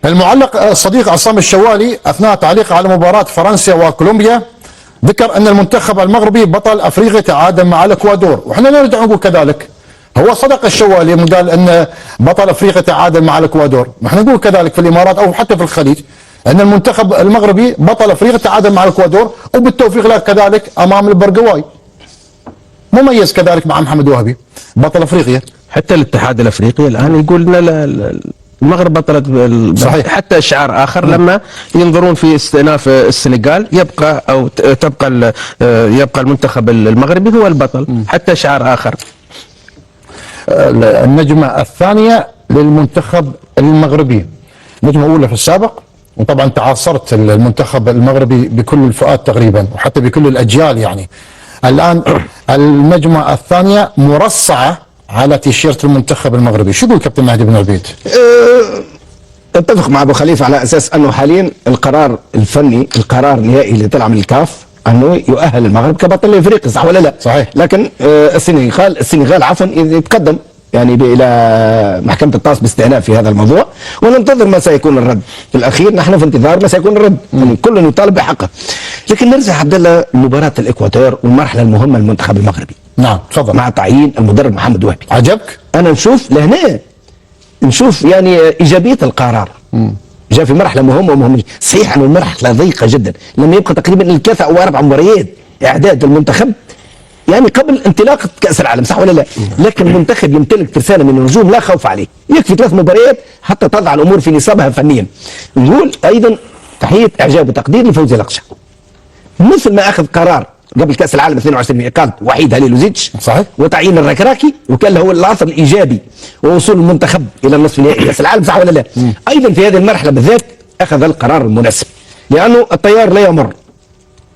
المعلق الصديق عصام الشوالي اثناء تعليقه على مباراه فرنسا وكولومبيا ذكر ان المنتخب المغربي بطل افريقيا تعادل مع الاكوادور، واحنا نرجع نقول كذلك. هو صدق الشوالي يوم قال ان بطل افريقيا تعادل مع الاكوادور، احنا نقول كذلك في الامارات او حتى في الخليج ان المنتخب المغربي بطل افريقيا تعادل مع الاكوادور وبالتوفيق له كذلك امام البرغواي. مميز كذلك مع محمد وهبي بطل افريقيا. حتى الاتحاد الافريقي الان يقول لا المغرب بطلت صحيح. حتى شعار اخر لما ينظرون في استئناف السنغال يبقى او تبقى يبقى المنتخب المغربي هو البطل. حتى شعار اخر. النجمه الثانيه للمنتخب المغربي، نجمه اولى في السابق، وطبعا تعاصرت المنتخب المغربي بكل الفئات تقريبا وحتى بكل الاجيال يعني. الان النجمه الثانيه مرصعه على تيشيرت المنتخب المغربي، شو يقول كابتن مهدي بن عبيد؟ اتفق مع ابو خليفه على اساس انه حاليا القرار الفني، القرار النهائي اللي طلع من الكاف انه يؤهل المغرب كبطل افريقيا، صح ولا لا؟ صحيح. لكن السنغال عفوا يتقدم يعني الى محكمه الطاس باستئناف في هذا الموضوع، وننتظر ما سيكون الرد. في الاخير نحن في انتظار ما سيكون الرد، يعني كل يطالب بحقه. لكن نرجع عبد الله لمباراه الاكوادور والمرحله المهمه للمنتخب المغربي. نعم تفضل. مع تعيين المدرب محمد وهبي. عجبك؟ انا نشوف لهنا نشوف يعني ايجابيه القرار. جاء في مرحله مهمه ومهمه. صحيح انه المرحله ضيقه جدا، لما يبقى تقريبا 3 أو 4 مباريات اعداد المنتخب يعني قبل انطلاقه كاس العالم، صح ولا لا؟ لكن منتخب يمتلك ترسانه من النجوم لا خوف عليه، يكفي 3 مباريات حتى تضع الامور في نصابها فنيا. نقول ايضا تحيه اعجاب وتقدير لفوزي لقشه. مثل ما اخذ قرار قبل كاس العالم 22 اقاله وحيد هاليلوزيتش، صحيح، وتعيين الركراكي، وكان هو الاثر الايجابي ووصول المنتخب الى النصف النهائي كاس العالم، صح ولا لا؟ ايضا في هذه المرحله بالذات اخذ القرار المناسب، لانه التيار لا يمر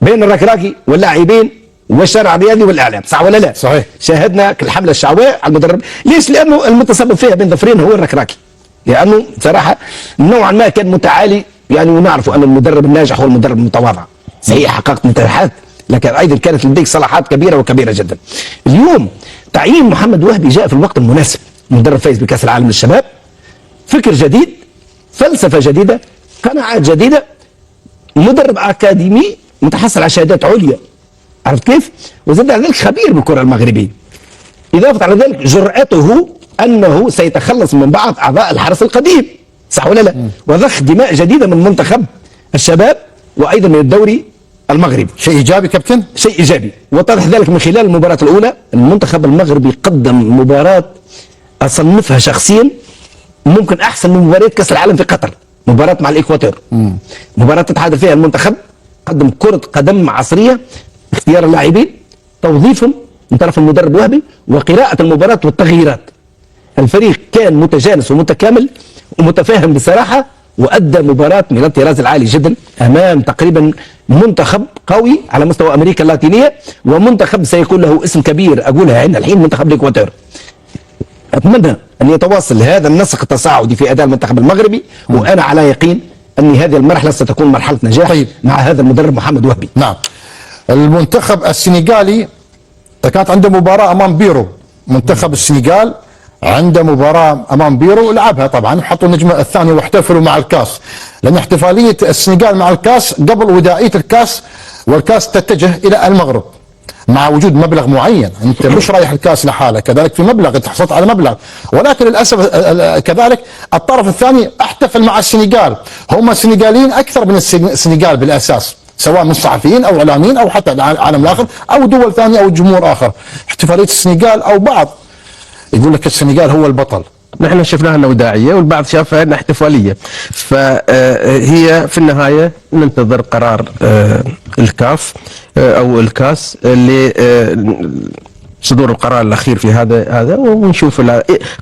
بين الركراكي واللاعبين والشارع الرياضي والاعلام، صح ولا لا؟ صحيح. شاهدنا الحمله الشعبيه على المدرب، ليش؟ لانه المتسبب فيها بين ظفرين هو الركراكي، لانه صراحه نوعا ما كان متعالي يعني، ونعرف ان المدرب الناجح هو المدرب المتواضع. صحيح حققت نجاحات، لكن ايضا كانت لديك صلاحات كبيره وكبيره جدا. اليوم تعيين محمد وهبي جاء في الوقت المناسب، مدرب فايز بكاس العالم للشباب، فكر جديد، فلسفه جديده، قناعات جديده، مدرب اكاديمي متحصل على شهادات عليا، عرفت كيف؟ وزاد على ذلك خبير بالكره المغربيه. اضافه على ذلك جرأته انه سيتخلص من بعض اعضاء الحرس القديم، صح ولا لا؟ وضخ دماء جديده من منتخب الشباب وايضا من الدوري المغربي. شيء ايجابي كابتن؟ شيء ايجابي، واتضح ذلك من خلال المباراه الاولى. المنتخب المغربي قدم مباراه اصنفها شخصيا ممكن احسن من مباراه كاس العالم في قطر، مباراه مع الاكوادور. مباراه تتعادل فيها المنتخب، قدم كره قدم عصريه، اختيار اللاعبين، توظيفهم من طرف المدرب وهبي، وقراءه المباراه والتغييرات. الفريق كان متجانس ومتكامل ومتفاهم بصراحه، وادى مباراه من الطراز العالي جدا امام تقريبا منتخب قوي على مستوى امريكا اللاتينيه، ومنتخب سيكون له اسم كبير اقولها عندنا الحين، منتخب الاكوادور. اتمنى ان يتواصل هذا النسق التصاعدي في اداء المنتخب المغربي، وانا على يقين ان هذه المرحله ستكون مرحله نجاح. طيب. مع هذا المدرب محمد وهبي. نعم. المنتخب السنغالي كانت عنده مباراه امام بيرو، منتخب السنغال عنده مباراة أمام بيرو لعبها طبعا، حطوا النجمة الثانية واحتفلوا مع الكاس، لأن احتفالية السنغال مع الكاس قبل وداعية الكاس، والكاس تتجه إلى المغرب مع وجود مبلغ معين، أنت مش رايح الكاس لحاله، كذلك في مبلغ أنت حصلت على مبلغ، ولكن للأسف كذلك الطرف الثاني احتفل مع السنغال، هم السنغاليين أكثر من السنغال بالأساس، سواء من صحفيين او اعلاميين او حتى العالم الاخر او دول ثانيه او جمهور اخر. احتفاليه السنغال او بعض يقول لك السنغال هو البطل، نحن شفناها انها وداعيه والبعض شافها انها احتفاليه، فهي في النهايه ننتظر قرار الكاف او الكاس لصدور القرار الاخير في هذا ونشوف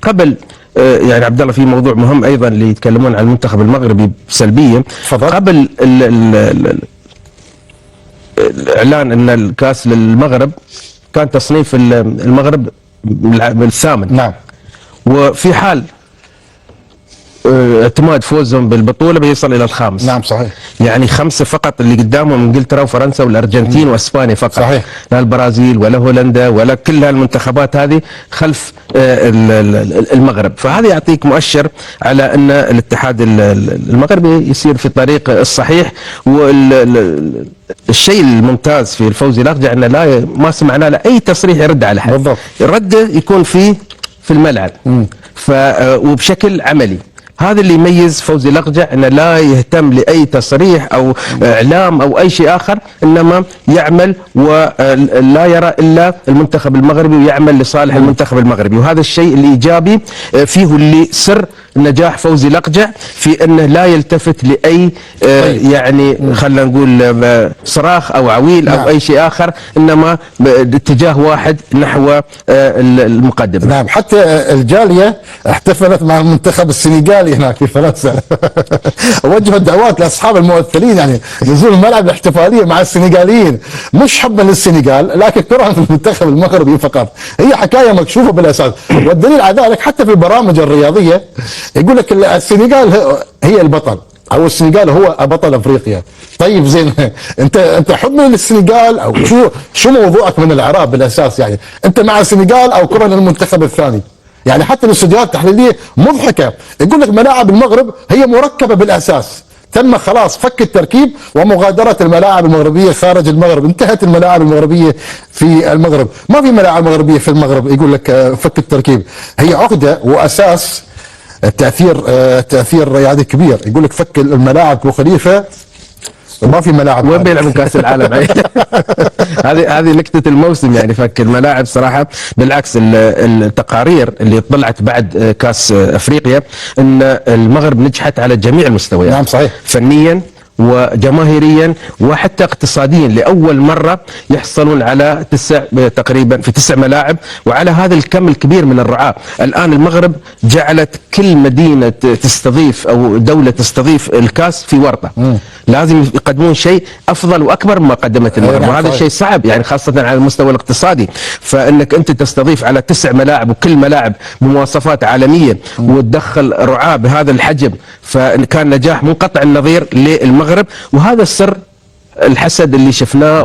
قبل يعني عبد الله في موضوع مهم ايضا اللي يتكلمون عن المنتخب المغربي سلبيا. فضل. قبل الاعلان ان الكاس للمغرب كان تصنيف المغرب الثامن. نعم. وفي حال اعتماد فوزهم بالبطوله بيصل الى الخامس. نعم صحيح. يعني 5 فقط اللي قدامهم انجلترا وفرنسا والارجنتين واسبانيا فقط. صحيح. لا البرازيل ولا هولندا ولا كل هالمنتخبات هذه خلف المغرب. فهذا يعطيك مؤشر على ان الاتحاد المغربي يسير في الطريق الصحيح. والشيء الممتاز في الفوزي الاقجع انه ما سمعنا له اي تصريح يرد على حد. بالضبط. رده يكون في الملعب وبشكل عملي. هذا اللي يميز فوزي الاقجع، انه لا يهتم لاي تصريح او اعلام او اي شيء اخر، انما يعمل ولا يرى الا المنتخب المغربي ويعمل لصالح المنتخب المغربي. وهذا الشيء الايجابي فيه اللي سر نجاح فوزي الاقجع في انه لا يلتفت لاي يعني خلينا نقول صراخ او عويل او اي شيء اخر، انما باتجاه واحد نحو المقدمه. نعم، حتى الجاليه احتفلت مع المنتخب السنغالي هناك في فرنسا. وجهوا الدعوات لاصحاب الممثلين يعني نزول الملعب الاحتفاليه مع السنغاليين، مش حبا للسنغال لكن كرها في المنتخب المغربي فقط. هي حكايه مكشوفه بالاساس، والدليل على ذلك حتى في البرامج الرياضيه يقول لك السنغال هي البطل او السنغال هو بطل افريقيا. طيب زين، انت حب للسنغال او شو موضوعك من الاعراب بالاساس؟ يعني انت مع السنغال او كره للمنتخب الثاني؟ يعني حتى الاستوديوهات التحليليه مضحكه، يقول لك ملاعب المغرب هي مركبه بالاساس، تم خلاص فك التركيب ومغادره الملاعب المغربيه خارج المغرب، انتهت الملاعب المغربيه في المغرب، ما في ملاعب مغربيه في المغرب يقول لك فك التركيب. هي عقده واساس تاثير يعني كبير، يقول لك فك الملاعب وخليفه وما في ملاعب. وين بيلعبوا كاس العالم؟ هذه نكته الموسم يعني فك الملاعب صراحه. بالعكس التقارير اللي طلعت بعد كاس افريقيا ان المغرب نجحت على جميع المستويات. نعم صحيح. فنيا وجماهيريا وحتى اقتصاديا، لاول مره يحصلون على تقريبا في 9 ملاعب، وعلى هذا الكم الكبير من الرعاة. الان المغرب جعلت كل مدينه تستضيف او دوله تستضيف الكاس في ورطه. لازم يقدمون شيء افضل واكبر مما قدمت المغرب، وهذا الشيء صعب يعني خاصه على المستوى الاقتصادي. فانك انت تستضيف على 9 ملاعب وكل ملاعب بمواصفات عالميه وتدخل رعاة بهذا الحجم، فكان نجاح منقطع النظير للمغرب. وهذا السر الحسد اللي شفناه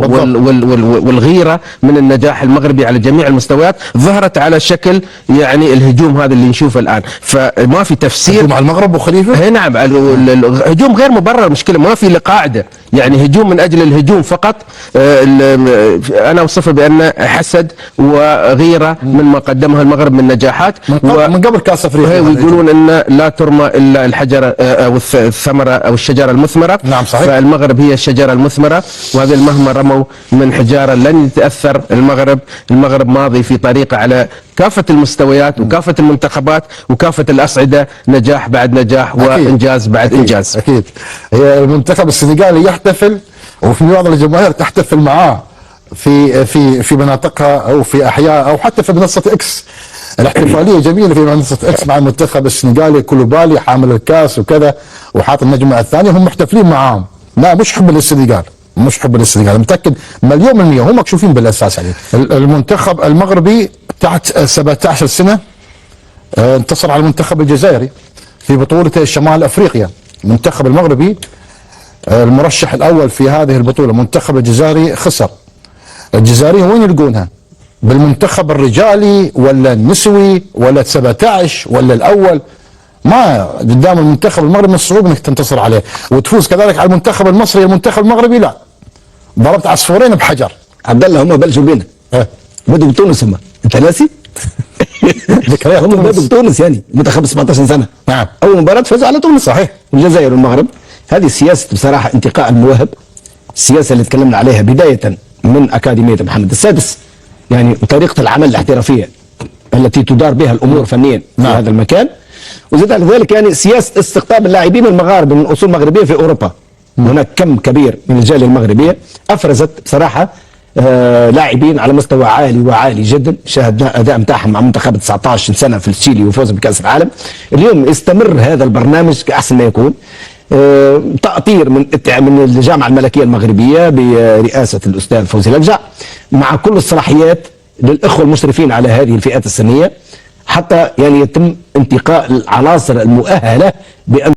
والغيرة من النجاح المغربي على جميع المستويات ظهرت على شكل يعني الهجوم هذا اللي نشوفه الآن. فما في تفسير مع المغرب وخليفة. نعم، الهجوم غير مبرر، مشكلة ما في قاعدة، يعني هجوم من أجل الهجوم فقط. أنا أوصفه بأن حسد وغيرة مما قدمها المغرب من نجاحات من قبل كاس أفريقيا، ويقولون أن لا ترمى إلا الحجرة أو الثمرة أو الشجرة المثمرة. نعم صحيح. فالمغرب هي الشجرة المثمرة، وهذا مهما رموا من حجارة لن يتأثر المغرب ماضي في طريقه على كافة المستويات وكافة المنتخبات وكافة الأصعدة، نجاح بعد نجاح وإنجاز بعد إنجاز. أكيد. هي المنتخب السنغالي يحتفل وفي بعض الجماهير تحتفل معاه في مناطقها أو في أحياء أو حتى في منصة إكس. الاحتفالية جميلة في منصة إكس مع المنتخب السنغالي، كولوبالي حامل الكاس وكذا وحاط النجمة الثانية، هم محتفلين معاهم. لا مش حب للسنغال، مش حب للسنغال، متأكد مليون من المية هم مكشوفين بالأساس عليه. المنتخب المغربي تحت 17 سنة انتصر على المنتخب الجزائري في بطولة شمال أفريقيا. المنتخب المغربي المرشح الأول في هذه البطولة، المنتخب الجزائري خسر. الجزائريين وين يلقونها؟ بالمنتخب الرجالي ولا النسوي ولا 17 ولا الأول؟ ما قدام المنتخب المغربي من الصعوبة انك تنتصر عليه وتفوز كذلك على المنتخب المصري. المنتخب المغربي لا، ضربت عصفورين بحجر. عبد الله هم بلشوا بينا بدوا بتونس، هم انت ناسي؟ هم بدوا بتونس يعني منتخب 17 سنه. نعم. اول مباراه فازوا على تونس. صحيح. الجزائر والمغرب. هذه سياسه بصراحه انتقاء المواهب، السياسه اللي تكلمنا عليها بدايه من اكاديميه محمد السادس، يعني طريقه العمل الاحترافيه التي تدار بها الامور فنيا في هذا المكان. وزاد على ذلك يعني سياسه استقطاب اللاعبين المغاربه من اصول مغربيه في اوروبا. هناك كم كبير من الجاليه المغربيه افرزت بصراحه لاعبين على مستوى عالي جدا. شاهدنا اداء نتاعهم مع منتخب 19 سنه في تشيلي وفوز بكاس العالم. اليوم استمر هذا البرنامج كاحسن ما يكون. تأطير من الجامعه الملكيه المغربيه برئاسه الاستاذ فوزي الاقجع مع كل الصلاحيات للاخوه المشرفين على هذه الفئات السنيه، حتى يعني يتم انتقاء العناصر المؤهله بأن